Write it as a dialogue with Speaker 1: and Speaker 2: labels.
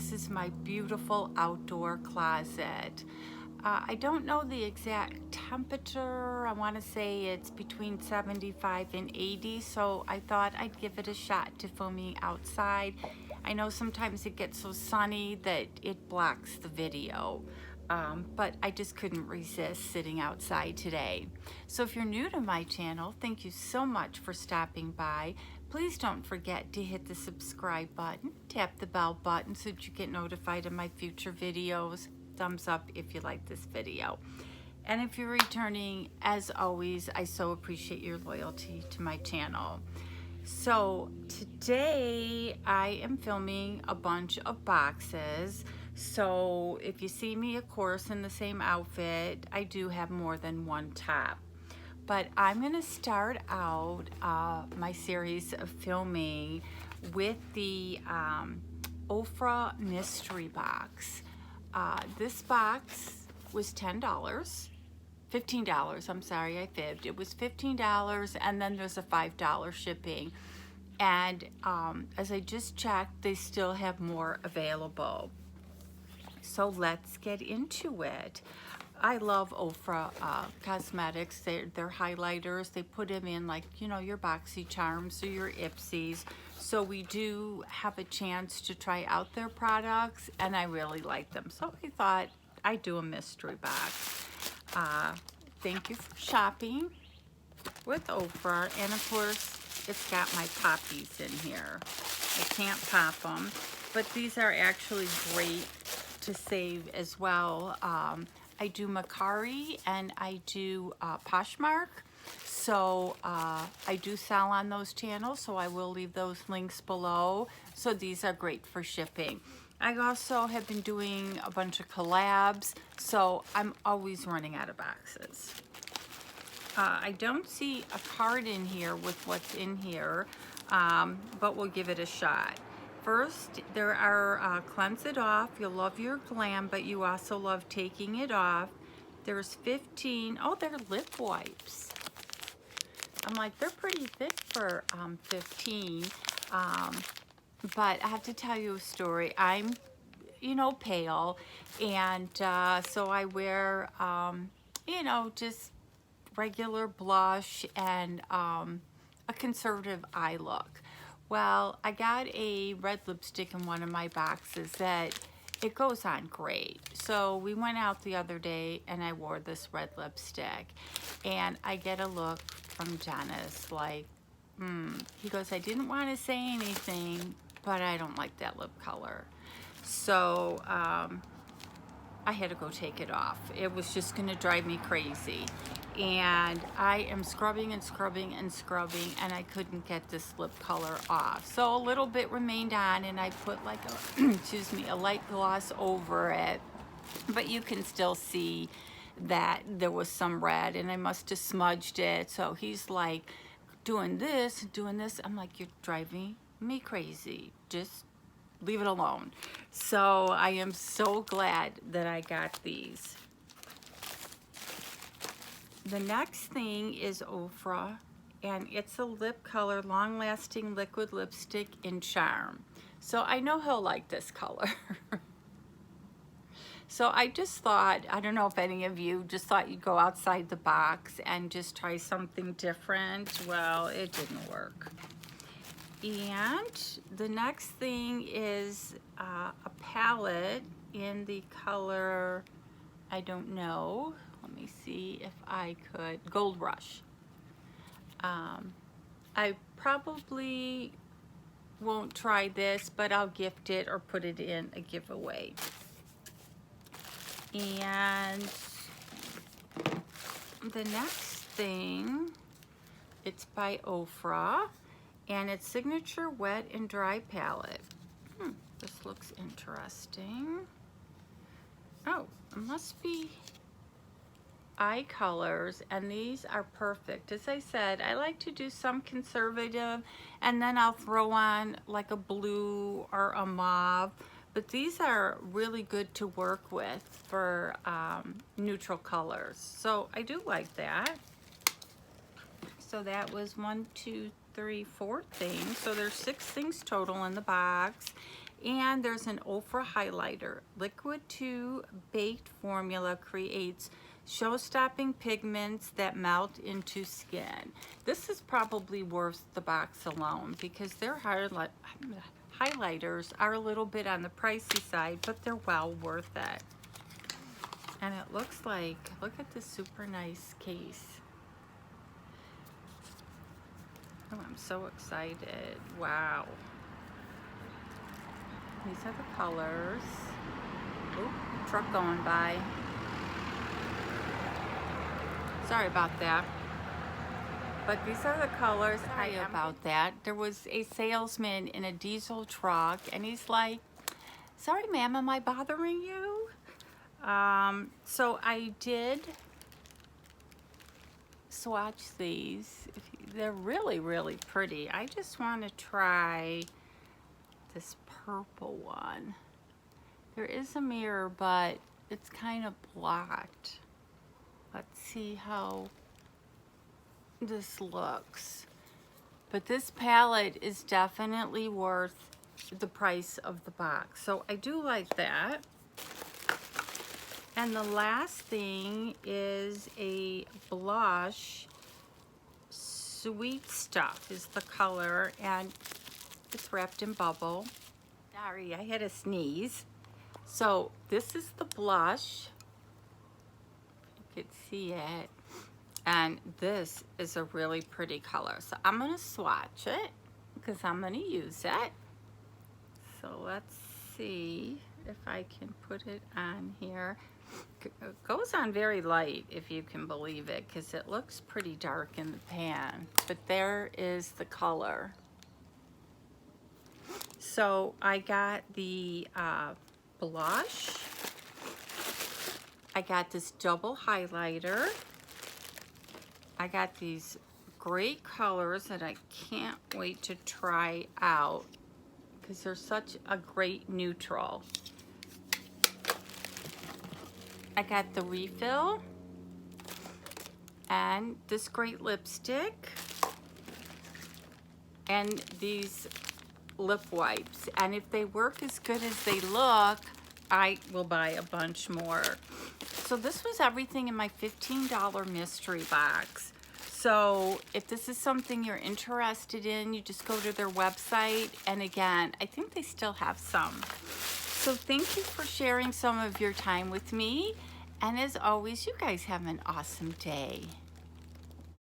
Speaker 1: this is my beautiful outdoor closet. I don't know the exact temperature. I want to say it's between 75 and 80, so I thought I'd give it a shot to filming outside. I know sometimes it gets so sunny that it blocks the video, but I just couldn't resist sitting outside today. So if you're new to my channel, thank you so much for stopping by. Please don't forget to hit the subscribe button, tap the bell button so that you get notified of my future videos. Thumbs up if you like this video. And if you're returning, as always, I so appreciate your loyalty to my channel. So today I am filming a bunch of boxes. So if you see me, of course, in the same outfit, I do have more than one top. But I'm going to start out my series of filming with the Ofra Mystery Box. This box was $10, $15, I'm sorry, I fibbed. It was $15, and then there's a $5 shipping. And as I just checked, they still have more available. So let's get into it. I love Ofra cosmetics. They're highlighters. They put them in, like, you know, your Boxy Charms or your Ipsies. So we do have a chance to try out their products, and I really like them. So I thought I'd do a mystery box. Thank you for shopping with Ofra. And of course, it's got my poppies in here. I can't pop them, but these are actually great to save as well. I do Macari and I do Poshmark, so I do sell on those channels, so I will leave those links below. So these are great for shipping. I also have been doing a bunch of collabs, so I'm always running out of boxes. I don't see a card in here with what's in here, but we'll give it a shot. First, there are cleanse it off. You'll love your glam, but you also love taking it off. There's 15. Oh, they're lip wipes. I'm like, they're pretty thick for 15. But I have to tell you a story. I'm, you know, pale, and so I wear, you know, just regular blush and a conservative eye look. Well, I got a red lipstick in one of my boxes that it goes on great. So we went out the other day and I wore this red lipstick, and I get a look from Dennis like, he goes, I didn't want to say anything, but I don't like that lip color. So I had to go take it off. It was just going to drive me crazy. And I am scrubbing and scrubbing and scrubbing, and I couldn't get this lip color off. So a little bit remained on, and I put like a, excuse me, a light gloss over it. But you can still see that there was some red, and I must have smudged it. So he's like, doing this. I'm like, you're driving me crazy. Just leave it alone. So I am so glad that I got these. The next thing is Ofra, and it's a lip color, long-lasting liquid lipstick in Charm. So I know he'll like this color. So I just thought, I don't know if any of you just thought you'd go outside the box and just try something different. Well, it didn't work. And the next thing is a palette in the color, I don't know. Let me see if I could, Gold Rush. I probably won't try this, but I'll gift it or put it in a giveaway. And the next thing, it's by Ofra, and it's Signature Wet and Dry Palette. This looks interesting. Oh, it must be eye colors, and these are perfect. As I said, I like to do some conservative, and then I'll throw on like a blue or a mauve, but these are really good to work with for neutral colors. So I do like that. So that was 1, 2, 3, 4 things. So there's 6 things total in the box. And there's an Ofra highlighter. Liquid to baked formula creates show-stopping pigments that melt into skin. This is probably worth the box alone because their highlighters are a little bit on the pricey side, but they're well worth it. And it looks like, look at this super nice case. Oh, I'm so excited. Wow. These are the colors. Oop, truck going by. Sorry about that. But these are the colors. Sorry about that. There was a salesman in a diesel truck and he's like, sorry ma'am, am I bothering you? So I did swatch these. They're really, really pretty. I just want to try this purple one. There is a mirror, but it's kind of blocked. Let's see how this looks. But this palette is definitely worth the price of the box. So I do like that. And the last thing is a blush. Sweet Stuff is the color, and it's wrapped in bubble. Sorry, I had a sneeze. So this is the blush. You could see it. And this is a really pretty color. So I'm gonna swatch it because I'm gonna use it. So let's see if I can put it on here. It goes on very light, if you can believe it, because it looks pretty dark in the pan. But there is the color. So I got the blush. I got this double highlighter. I got these great colors that I can't wait to try out because they're such a great neutral. I got the refill and this great lipstick and these lip wipes. And if they work as good as they look, I will buy a bunch more. So this was everything in my $15 mystery box. So if this is something you're interested in, you just go to their website. And again, I think they still have some. So thank you for sharing some of your time with me. And as always, you guys have an awesome day.